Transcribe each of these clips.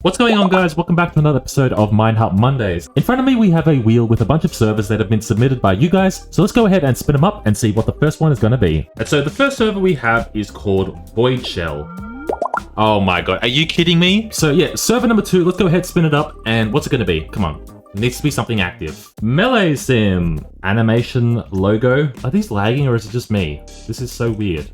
What's going on, guys? Welcome back to another episode of Minehut Mondays. In front of me we have a wheel with a bunch of servers that have been submitted by you guys, so let's go ahead and spin them up and see what the first one is going to be. And so the first server we have is called Void Shell. Oh my god, are you kidding me? So yeah, server number 2, let's go ahead, spin it up, and what's it going to be? Come on. It needs to be something active. Melee Sim. Animation logo. Are these lagging or is it just me? This is so weird.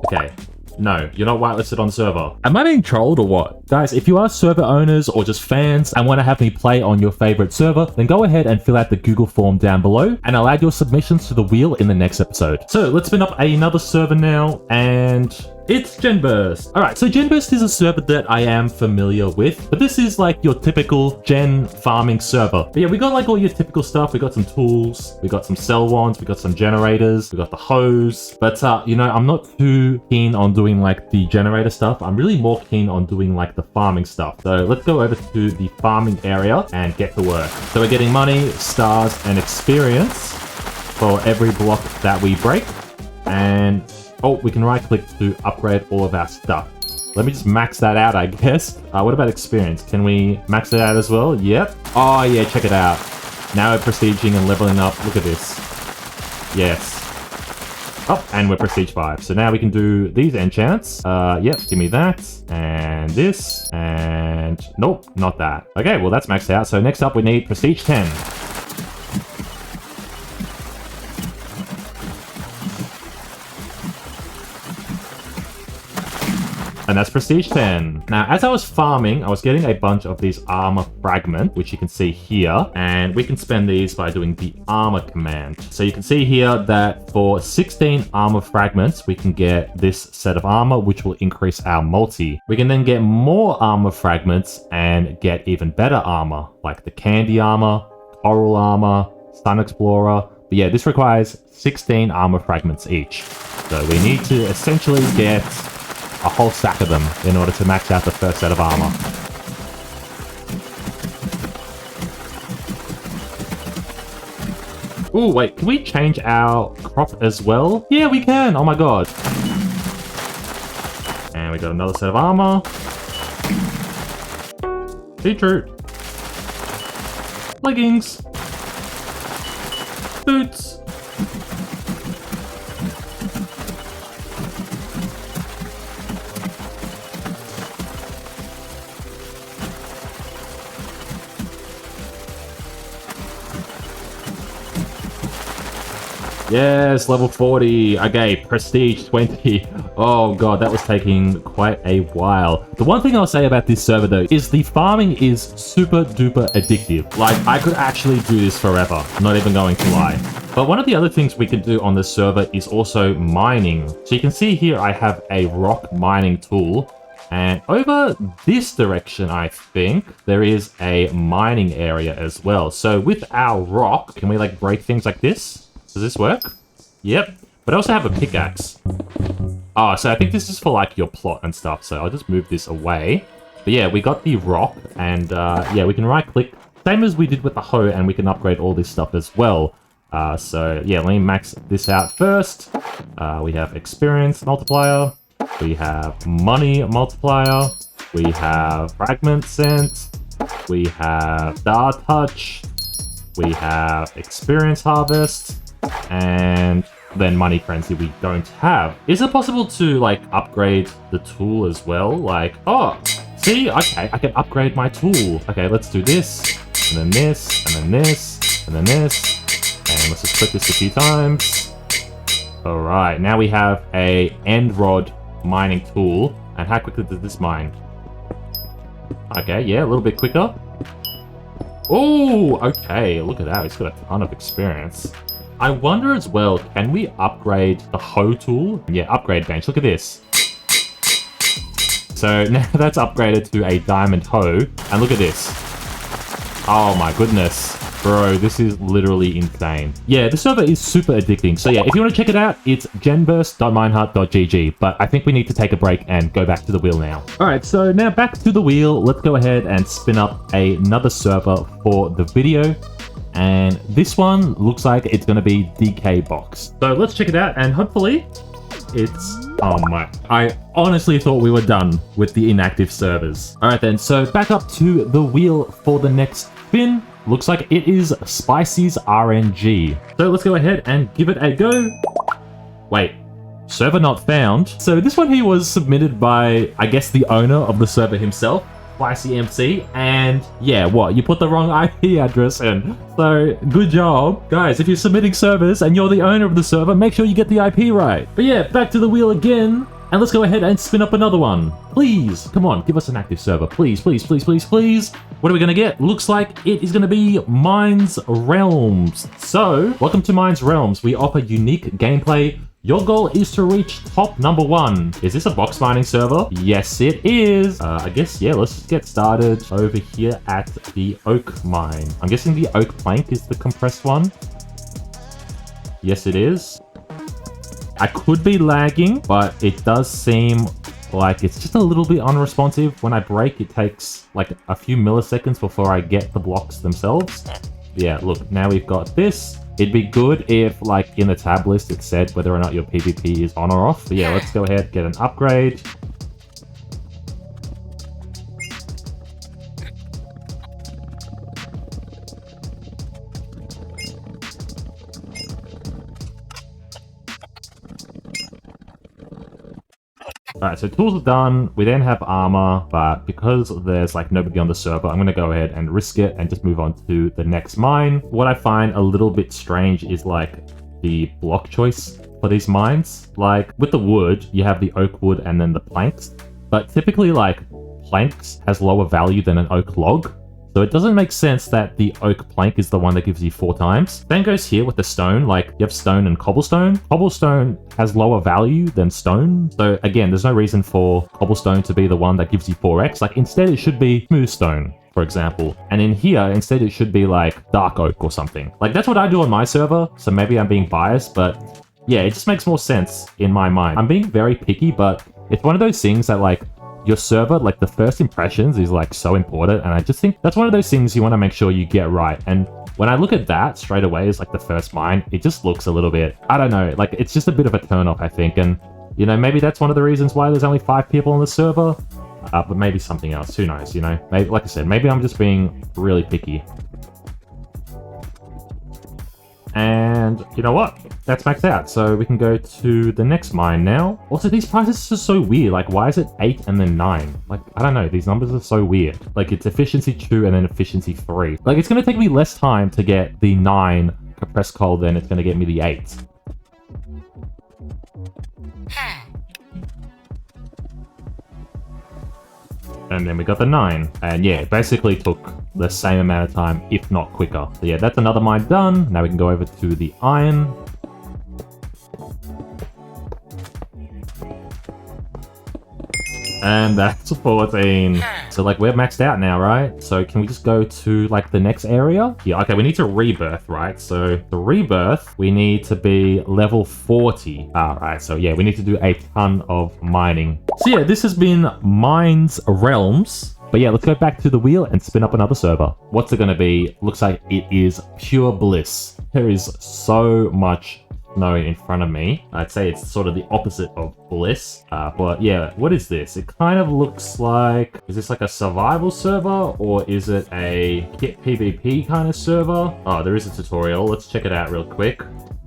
Okay. No, you're not whitelisted on the server. Am I being trolled or what? Guys, if you are server owners or just fans and want to have me play on your favorite server, then go ahead and fill out the Google form down below and I'll add your submissions to the wheel in the next episode. So let's spin up another server now, and it's Genburst. Alright, so Genburst is a server that I am familiar with, but this is like your typical gen farming server. But yeah, we got like all your typical stuff. We got some tools, we got some cell wands, we got some generators, we got the hose. But you know, I'm not too keen on doing like the generator stuff. I'm really more keen on doing like the farming stuff. So let's go over to the farming area and get to work. So we're getting money, stars, and experience for every block that we break. And oh, we can right click to upgrade all of our stuff. Let me just max that out, I guess. What about experience? Can we max it out as well? Yep. Oh yeah, check it out. Now we're prestiging and leveling up. Look at this. Yes. Oh, and we're prestige 5. So now we can do these enchants. Yep, give me that. And this. And nope, not that. Okay, well that's maxed out. So next up we need prestige 10. And that's prestige 10. Now, as I was farming, I was getting a bunch of these armor fragments, which you can see here. And we can spend these by doing the armor command. So you can see here that for 16 armor fragments, we can get this set of armor, which will increase our multi. We can then get more armor fragments and get even better armor, like the candy armor, coral armor, sun explorer. But yeah, this requires 16 armor fragments each. So we need to essentially get a whole stack of them in order to max out the first set of armor. Ooh, wait, can we change our crop as well? Yeah, we can! Oh my god. And we got another set of armor. Beetroot. Leggings. Boots. Yes, level 40. Okay, prestige 20. Oh god, that was taking quite a while. The one thing I'll say about this server though is the farming is super duper addictive. Like, I could actually do this forever, not even going to lie. But one of the other things we can do on this server is also mining. So you can see here I have a rock mining tool. And over this direction, I think, there is a mining area as well. So with our rock, can we like break things like this? Does this work? Yep. But I also have a pickaxe. Oh, so I think this is for like your plot and stuff. So I'll just move this away. But yeah, we got the rock and yeah, we can right click. Same as we did with the hoe, and we can upgrade all this stuff as well. So yeah, let me max this out first. We have experience multiplier. We have money multiplier. We have fragment scent. We have star touch. We have experience harvest. And then money frenzy we don't have. Is it possible to like upgrade the tool as well? Like, oh, see, okay, I can upgrade my tool. Okay, let's do this, and then this, and then this, and then this. And let's just click this a few times. All right, now we have a end rod mining tool. And how quickly does this mine? Okay, yeah, a little bit quicker. Oh, okay, look at that. He's got a ton of experience. I wonder as well, can we upgrade the hoe tool? Yeah, upgrade bench. Look at this. So now that's upgraded to a diamond hoe. And look at this. Oh my goodness. Bro, this is literally insane. Yeah, the server is super addicting. So yeah, if you want to check it out, it's genburst.minehut.gg. But I think we need to take a break and go back to the wheel now. Alright, so now back to the wheel. Let's go ahead and spin up another server for the video. And this one looks like it's going to be DK Box. So let's check it out, and hopefully Oh my. I honestly thought we were done with the inactive servers. Alright then, so back up to the wheel for the next spin. Looks like it is Spicy's RNG. So let's go ahead and give it a go. Wait. Server not found. So this one here was submitted by, I guess, the owner of the server himself, Spicy MC, and yeah, what? You put the wrong IP address in. So good job. Guys, if you're submitting servers and you're the owner of the server, make sure you get the IP right. But yeah, back to the wheel again, and let's go ahead and spin up another one. Please, come on, give us an active server. Please, please, please, please, please. What are we gonna get? Looks like it is gonna be Mine's Realms. So, welcome to Mine's Realms. We offer unique gameplay. Your goal is to reach top #1. Is this a box mining server? Yes, it is. I guess, yeah, let's just get started over here at the oak mine. I'm guessing the oak plank is the compressed one. Yes, it is. I could be lagging, but it does seem like it's just a little bit unresponsive. When I break, it takes like a few milliseconds before I get the blocks themselves. Yeah, look, now we've got this. It'd be good if, like, in the tab list, it said whether or not your PvP is on or off. But yeah, let's go ahead, get an upgrade. Alright, so tools are done. We then have armor, but because there's like nobody on the server, I'm going to go ahead and risk it and just move on to the next mine. What I find a little bit strange is like the block choice for these mines. Like with the wood, you have the oak wood and then the planks, but typically like planks has lower value than an oak log. So it doesn't make sense that the oak plank is the one that gives you 4 times. Same goes here with the stone. Like you have stone and cobblestone. Cobblestone has lower value than stone. So again, there's no reason for cobblestone to be the one that gives you 4x. Like instead it should be smooth stone, for example. And in here, instead it should be like dark oak or something. Like that's what I do on my server. So maybe I'm being biased, but yeah, it just makes more sense in my mind. I'm being very picky, but it's one of those things that like your server, like the first impressions is like so important, and I just think that's one of those things you want to make sure you get right. And when I look at that straight away as like the first mine, it just looks a little bit, I don't know, like it's just a bit of a turn off, I think. And you know, maybe that's one of the reasons why there's only 5 people on the server, but maybe something else, who knows, you know. Maybe, like I said, maybe I'm just being really picky. And you know what? That's maxed out. So we can go to the next mine now. Also, these prices are so weird. Like, why is it 8 and then 9? Like, I don't know. These numbers are so weird. Like, it's efficiency 2 and then efficiency 3. Like, it's going to take me less time to get the 9 compressed coal than it's going to get me the 8. And then we got the 9. And yeah, it basically took the same amount of time, if not quicker. So yeah, that's another mine done. Now we can go over to the iron. And that's 14. So like we're maxed out now, right? So can we just go to like the next area? Yeah, okay, we need to rebirth, right? So the rebirth, we need to be level 40. All right, so yeah, we need to do a ton of mining. So yeah, this has been Mine's Realms. But yeah, let's go back to the wheel and spin up another server. What's it going to be? Looks like it is pure Bliss. There is so much snow in front of me. I'd say it's sort of the opposite of Bliss. But yeah, what is this? It kind of looks like... Is this like a survival server? Or is it a kit PvP kind of server? Oh, there is a tutorial. Let's check it out real quick.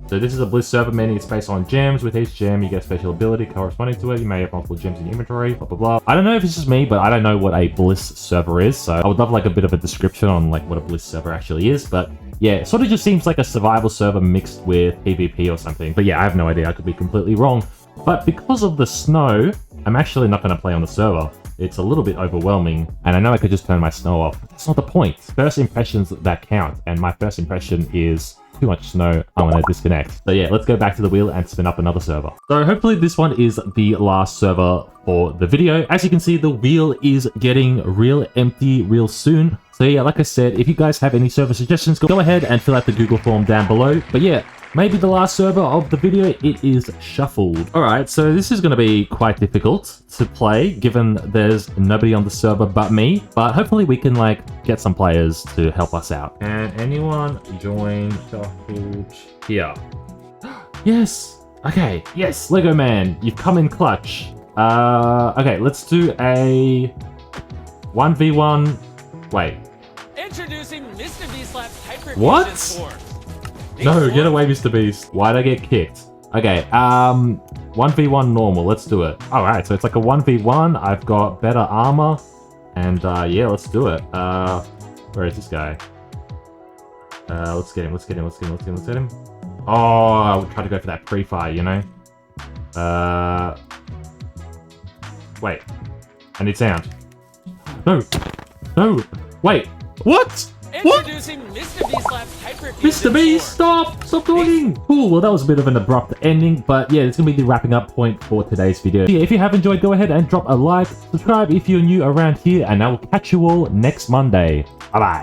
So this is a Bliss server, meaning it's based on gems. With each gem, you get a special ability corresponding to it. You may have multiple gems in your inventory, blah, blah, blah. I don't know if it's just me, but I don't know what a Bliss server is. So I would love like a bit of a description on like what a Bliss server actually is. But yeah, it sort of just seems like a survival server mixed with PvP or something. But yeah, I have no idea. I could be completely wrong. But because of the snow, I'm actually not going to play on the server. It's a little bit overwhelming, and I know I could just turn my snow off. But that's not the point. First impressions that count, and my first impression is too much snow. I'm going to disconnect. So yeah, let's go back to the wheel and spin up another server. So hopefully this one is the last server for the video. As you can see, the wheel is getting real empty real soon. So yeah, like I said, if you guys have any server suggestions, go ahead and fill out the Google form down below. But yeah, maybe the last server of the video, it is shuffled. All right, so this is going to be quite difficult to play given there's nobody on the server but me, but hopefully we can like get some players to help us out. Can anyone join shuffled here? Yes, Okay, yes, Lego Man, you've come in clutch. Okay, let's do a 1v1. Wait. Introducing Mr. Beast's Hyper What? Fusion 4. No, get away, Mr. Beast. Why'd I get kicked? Okay, 1v1 normal, let's do it. Alright, so it's like a 1v1, I've got better armor, and yeah, let's do it. Where is this guy? Let's get him. Oh, I would try to go for that pre-fire, you know? Wait. I need sound. No! No! Wait! What? Introducing Mr. Beast's Hyper Fusion Mr. Beast, 4. stop! Stop talking! Cool, well that was a bit of an abrupt ending, but yeah, it's gonna be the wrapping up point for today's video. Yeah, if you have enjoyed, go ahead and drop a like, subscribe if you're new around here, and I will catch you all next Monday. Bye-bye.